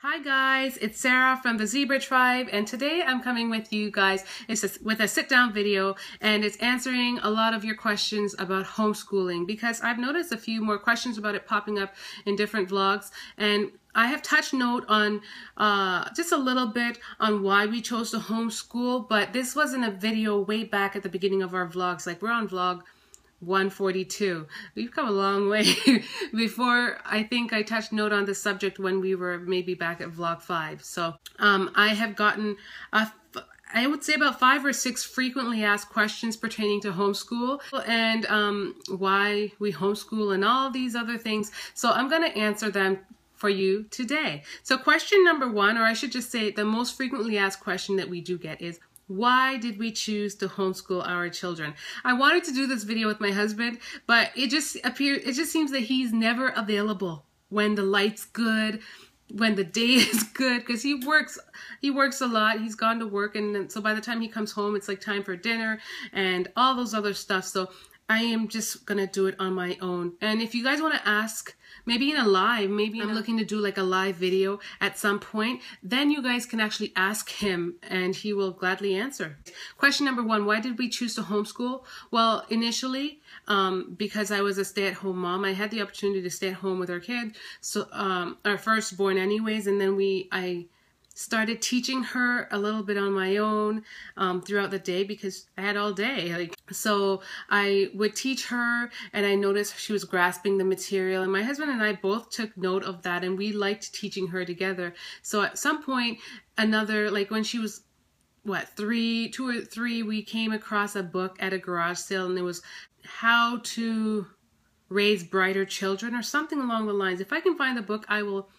Hi guys, it's Sarah from Thezebratribe, and today I'm coming with you guys with a sit-down video, and it's answering a lot of your questions about homeschooling because I've noticed a few more questions about it popping up in different vlogs, and I have touched note on just a little bit on why we chose to homeschool, but this wasn't a video way back at the beginning of our vlogs. Like, we're on vlog 142. We've come a long way. Before, I think I touched note on this subject when we were maybe back at vlog 5. So I have gotten I would say about 5 or 6 frequently asked questions pertaining to homeschool and why we homeschool and all these other things. So I'm going to answer them for you today. So question number 1, or I should just say the most frequently asked question that we do get is, why did we choose to homeschool our children? I wanted to do this video with my husband, but it just seems that he's never available when the light's good, when the day is good, because he works a lot. He's gone to work, and so by the time he comes home, it's like time for dinner and all those other stuff. So I am just gonna do it on my own. And if you guys want to ask, maybe in a live, I'm looking to do like a live video at some point, then you guys can actually ask him and he will gladly answer. Question number 1, why did we choose to homeschool? Well, initially, because I was a stay-at-home mom, I had the opportunity to stay at home with our kid, so our firstborn anyways, and then I started teaching her a little bit on my own throughout the day because I had all day. So I would teach her, and I noticed she was grasping the material, and my husband and I both took note of that, and we liked teaching her together. So at some point, like when she was, 2 or 3, we came across a book at a garage sale, and it was How to Raise Brighter Children or something along the lines. If I can find the book, I will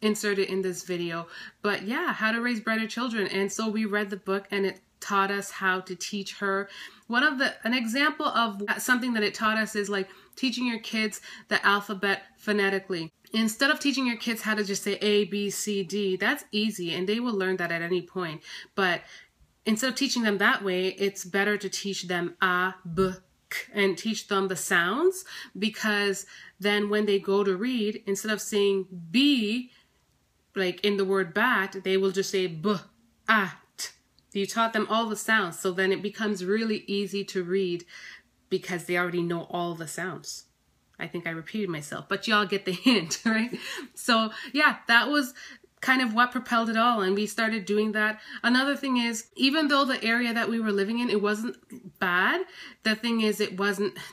insert it in this video. But yeah, How to Raise Brighter Children. And so we read the book, and it taught us how to teach her. An example of something that it taught us is like teaching your kids the alphabet phonetically. Instead of teaching your kids how to just say A, B, C, D, that's easy, and they will learn that at any point. But instead of teaching them that way, it's better to teach them A, B, K, and teach them the sounds, because then when they go to read, instead of saying B, like in the word bat, they will just say b, at. You taught them all the sounds, so then it becomes really easy to read because they already know all the sounds. I think I repeated myself, but y'all get the hint, right? So yeah, that was kind of what propelled it all, and we started doing that. Another thing is, even though the area that we were living in, it wasn't bad, the thing is it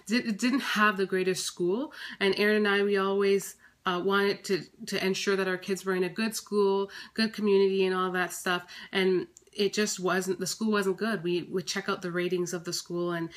didn't have the greatest school, and Aaron and I, we always wanted to ensure that our kids were in a good school, good community, and all that stuff. And it just wasn't, the school wasn't good. We would check out the ratings of the school, and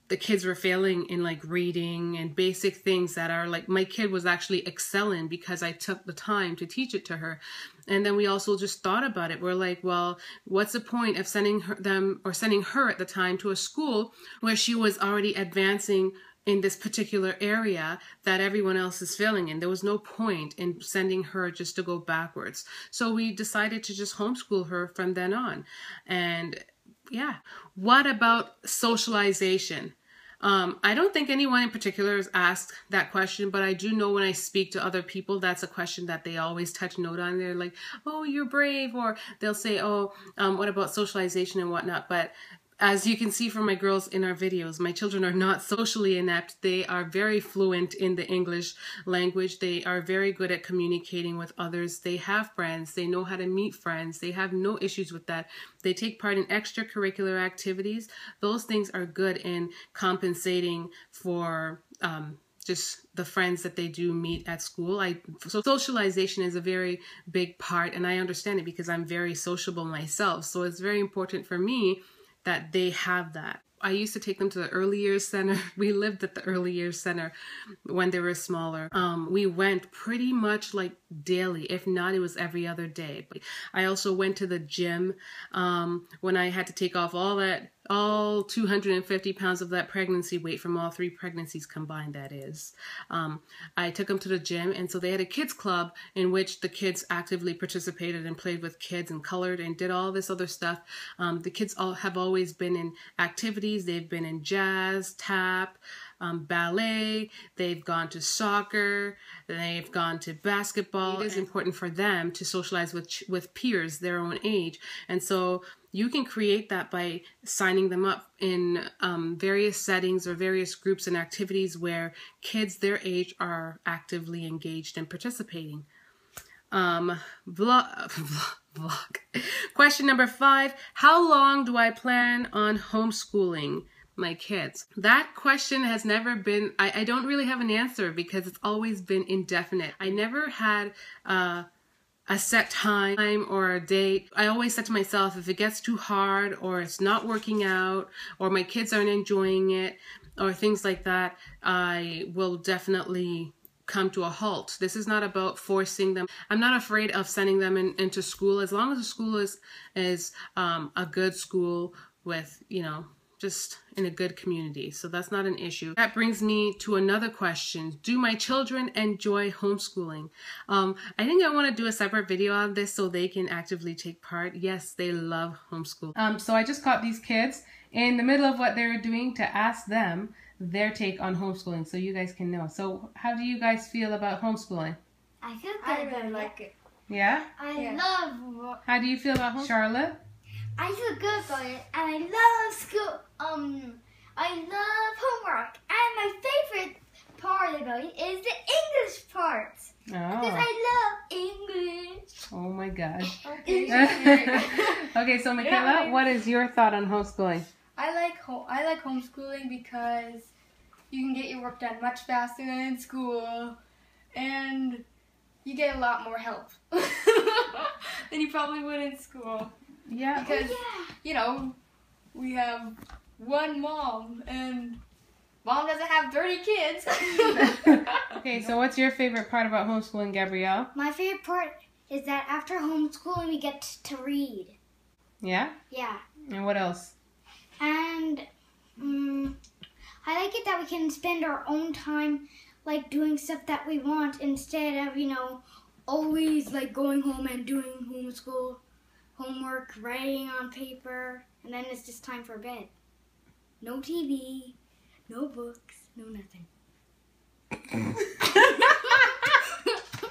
the kids were failing in like reading and basic things that are like, my kid was actually excelling because I took the time to teach it to her. And then we also just thought about it. We're like, well, what's the point of sending her at the time to a school where she was already advancing in this particular area that everyone else is failing in? There was no point in sending her just to go backwards. So we decided to just homeschool her from then on. And yeah, what about socialization? I don't think anyone in particular has asked that question, but I do know when I speak to other people, that's a question that they always touch note on. They're like, oh, you're brave, or they'll say, oh, what about socialization and whatnot? But as you can see from my girls in our videos, my children are not socially inept. They are very fluent in the English language. They are very good at communicating with others. They have friends. They know how to meet friends. They have no issues with that. They take part in extracurricular activities. Those things are good in compensating for just the friends that they do meet at school. So socialization is a very big part, and I understand it because I'm very sociable myself. So it's very important for me that they have that. I used to take them to the early years center. We lived at the early years center when they were smaller. We went pretty much like daily. If not, it was every other day. But I also went to the gym when I had to take off all 250 pounds of that pregnancy weight from all 3 pregnancies combined, that is. I took them to the gym, and so they had a kids club in which the kids actively participated and played with kids and colored and did all this other stuff. The kids have always been in activities. They've been in jazz, tap, ballet, they've gone to soccer, they've gone to basketball. It is important for them to socialize with peers their own age. And so you can create that by signing them up in various settings or various groups and activities where kids their age are actively engaged and participating. Question number 5, how long do I plan on homeschooling my kids? That question has never been, I don't really have an answer because it's always been indefinite. I never had a set time or a date. I always said to myself, if it gets too hard or it's not working out or my kids aren't enjoying it or things like that, I will definitely come to a halt. This is not about forcing them. I'm not afraid of sending them into school as long as the school is a good school with, you know, just in a good community. So that's not an issue. That brings me to another question. Do my children enjoy homeschooling? I think I want to do a separate video on this so they can actively take part. Yes, they love homeschool. So I just caught these kids in the middle of what they were doing to ask them their take on homeschooling so you guys can know. So how do you guys feel about homeschooling? I feel good. I really like it. Yeah? I love. How do you feel about homeschooling? Charlotte? I feel good about it, and I love school. I love homework, and my favorite part about it is the English part. Oh. Because I love English. Oh my gosh. Okay. Okay, so Michaela, what is your thought on homeschooling? I like homeschooling because you can get your work done much faster than in school, and you get a lot more help than you probably would in school. Yeah. Because, you know, we have one mom, and mom doesn't have 30 kids. Okay, so what's your favorite part about homeschooling, Gabrielle? My favorite part is that after homeschooling we get to read. Yeah? Yeah. And what else? And I like it that we can spend our own time like doing stuff that we want instead of, you know, always like going home and doing homeschool homework, writing on paper, and then it's just time for bed. No TV, no books, no nothing.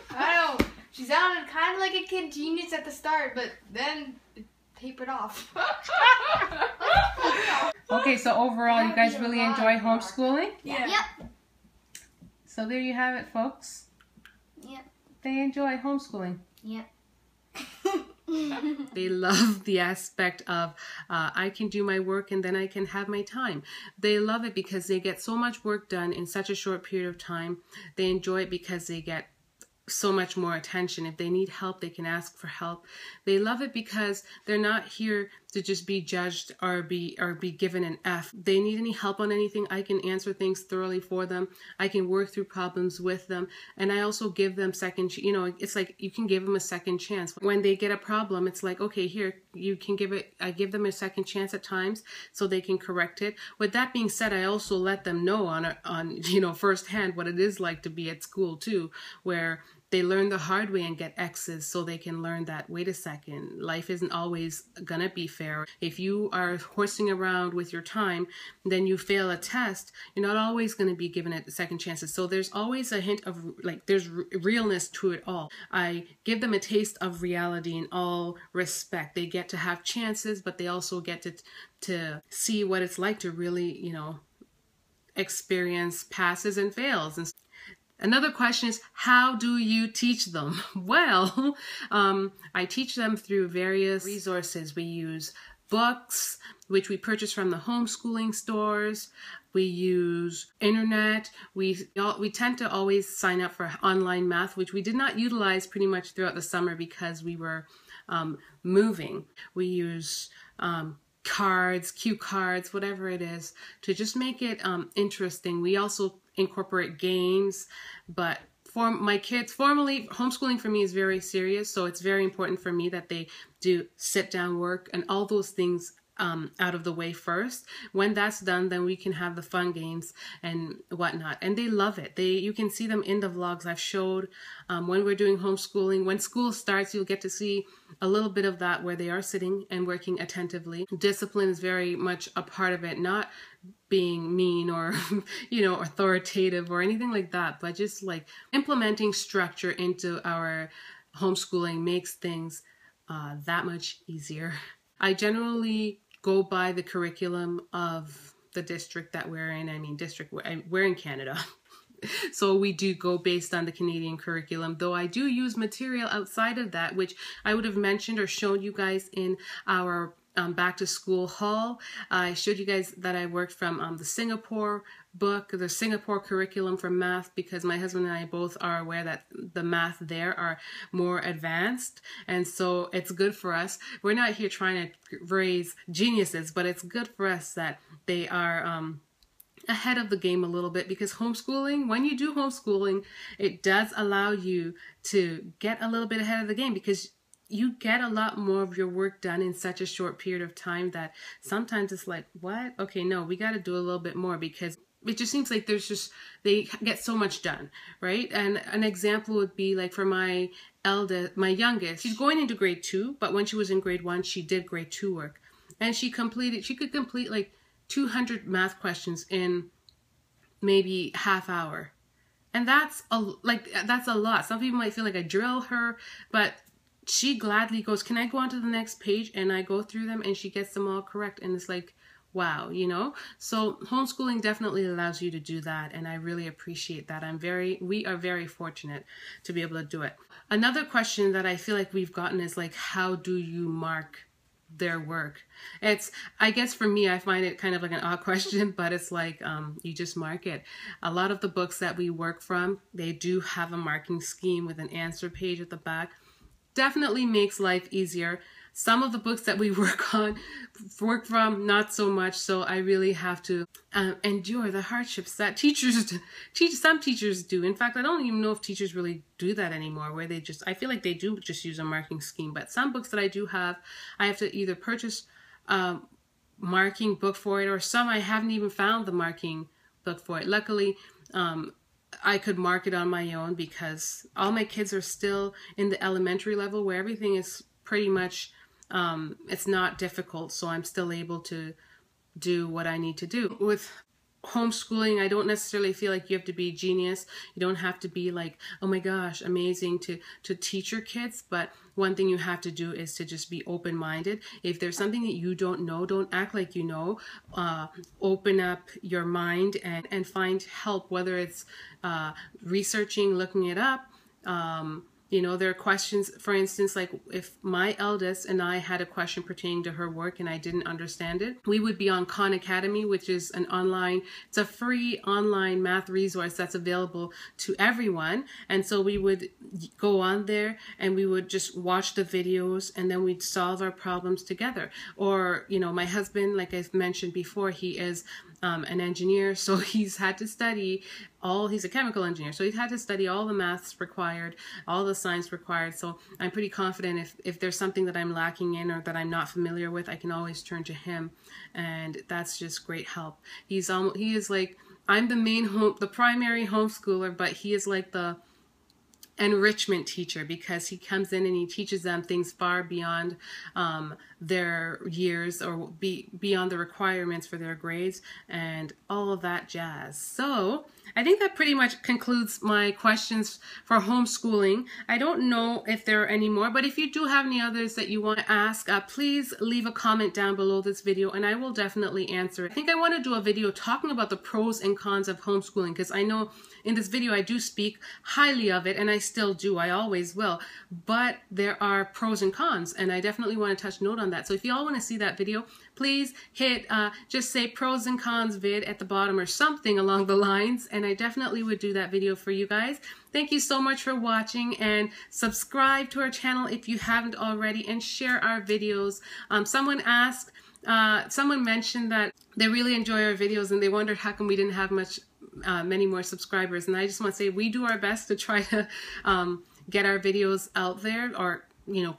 I know, she sounded kind of like a kid genius at the start, but then it tapered off. Okay, so overall, you guys really enjoy homeschooling? Yeah. Yep. So there you have it, folks. Yep. They enjoy homeschooling. Yep. They love the aspect of I can do my work and then I can have my time. They love it because they get so much work done in such a short period of time. They enjoy it because they get so much more attention. If they need help, they can ask for help. They love it because they're not here to just be judged or be given an F. They need any help on anything, I can answer things thoroughly for them. I can work through problems with them, and I also give them it's like you can give them a second chance. When they get a problem, it's like, okay, here, you can I give them a second chance at times so they can correct it. With that being said, I also let them know on firsthand what it is like to be at school too, where they learn the hard way and get X's so they can learn that, wait a second, life isn't always gonna be fair. If you are horsing around with your time, then you fail a test, you're not always gonna be given it second chances. So there's always a hint of, there's realness to it all. I give them a taste of reality in all respect. They get to have chances, but they also get to see what it's like to really, experience passes and fails. And another question is, how do you teach them? Well, I teach them through various resources. We use books, which we purchase from the homeschooling stores. We use internet. We tend to always sign up for online math, which we did not utilize pretty much throughout the summer because we were moving. We use cards, cue cards, whatever it is, to just make it interesting. We also incorporate games, but for my kids, formally, homeschooling for me is very serious, so it's very important for me that they do sit down work and all those things out of the way first. When that's done, then we can have the fun games and whatnot, and they love it. You can see them in the vlogs I've showed when we're doing homeschooling. When school starts, you'll get to see a little bit of that where they are sitting and working attentively. Discipline is very much a part of it, not being mean or, you know, authoritative or anything like that, but just like implementing structure into our homeschooling makes things that much easier. I generally go by the curriculum of the district that we're in. I mean, we're in Canada. So we do go based on the Canadian curriculum, though I do use material outside of that, which I would have mentioned or shown you guys in our back to school haul. I showed you guys that I worked from the Singapore book, the Singapore curriculum for math, because my husband and I both are aware that the math there are more advanced. And so it's good for us. We're not here trying to raise geniuses, but it's good for us that they are ahead of the game a little bit, because homeschooling, when you do homeschooling, it does allow you to get a little bit ahead of the game, because you get a lot more of your work done in such a short period of time that sometimes it's like, what? Okay, no, we got to do a little bit more, because it just seems like they get so much done, right? And an example would be like for my youngest, she's going into grade 2, but when she was in grade 1, she did grade 2 work, and she could complete like 200 math questions in maybe half hour. And that's a lot. Some people might feel like I drill her, but she gladly goes, can I go on to the next page? And I go through them and she gets them all correct. And it's like, wow, you know? So homeschooling definitely allows you to do that. And I really appreciate that. We are very fortunate to be able to do it. Another question that I feel like we've gotten is like, how do you mark their work? I guess for me, I find it kind of like an odd question, but it's like, you just mark it. A lot of the books that we work from, they do have a marking scheme with an answer page at the back. Definitely makes life easier. Some of the books that we work from, not so much. So I really have to endure the hardships that some teachers do. In fact, I don't even know if teachers really do that anymore, where I feel like they do just use a marking scheme. But some books that I do have, I have to either purchase a marking book for it, or some I haven't even found the marking book for it. Luckily, I could mark it on my own, because all my kids are still in the elementary level where everything is pretty much, it's not difficult. So I'm still able to do what I need to do. With homeschooling, I don't necessarily feel like you have to be a genius. You don't have to be like, oh my gosh, amazing to teach your kids. But one thing you have to do is to just be open-minded. If there's something that you don't know, don't act like you know. Open up your mind and find help, whether it's researching, looking it up. You know, there are questions, for instance, like if my eldest and I had a question pertaining to her work and I didn't understand it, we would be on Khan Academy, which is it's a free online math resource that's available to everyone. And so we would go on there and we would just watch the videos, and then we'd solve our problems together. Or, you know, my husband, like I've mentioned before, he is an engineer, so he's had to study he's a chemical engineer, so he's had to study all the maths required, all the science required. So I'm pretty confident if there's something that I'm lacking in or that I'm not familiar with, I can always turn to him, and that's just great help. He is like, I'm the primary homeschooler, but he is like the enrichment teacher, because he comes in and he teaches them things far beyond their years, or beyond the requirements for their grades and all of that jazz. So I think that pretty much concludes my questions for homeschooling. I don't know if there are any more, but if you do have any others that you want to ask, please leave a comment down below this video and I will definitely answer it. I think I want to do a video talking about the pros and cons of homeschooling, because I know in this video I do speak highly of it, and I still do, I always will, but there are pros and cons, and I definitely want to touch note on that. So if you all want to see that video, please hit just say pros and cons vid at the bottom or something along the lines, and I definitely would do that video for you guys. Thank you so much for watching, and subscribe to our channel if you haven't already, and share our videos. Someone mentioned that they really enjoy our videos and they wondered how come we didn't have many more subscribers, and I just want to say we do our best to try to get our videos out there, or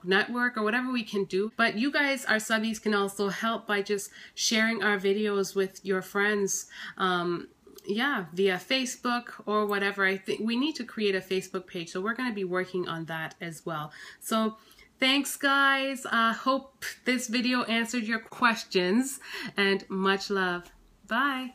network, or whatever we can do. But you guys, our subbies, can also help by just sharing our videos with your friends, via Facebook or whatever. I think we need to create a Facebook page, so we're going to be working on that as well. So thanks guys, hope this video answered your questions, and much love. Bye.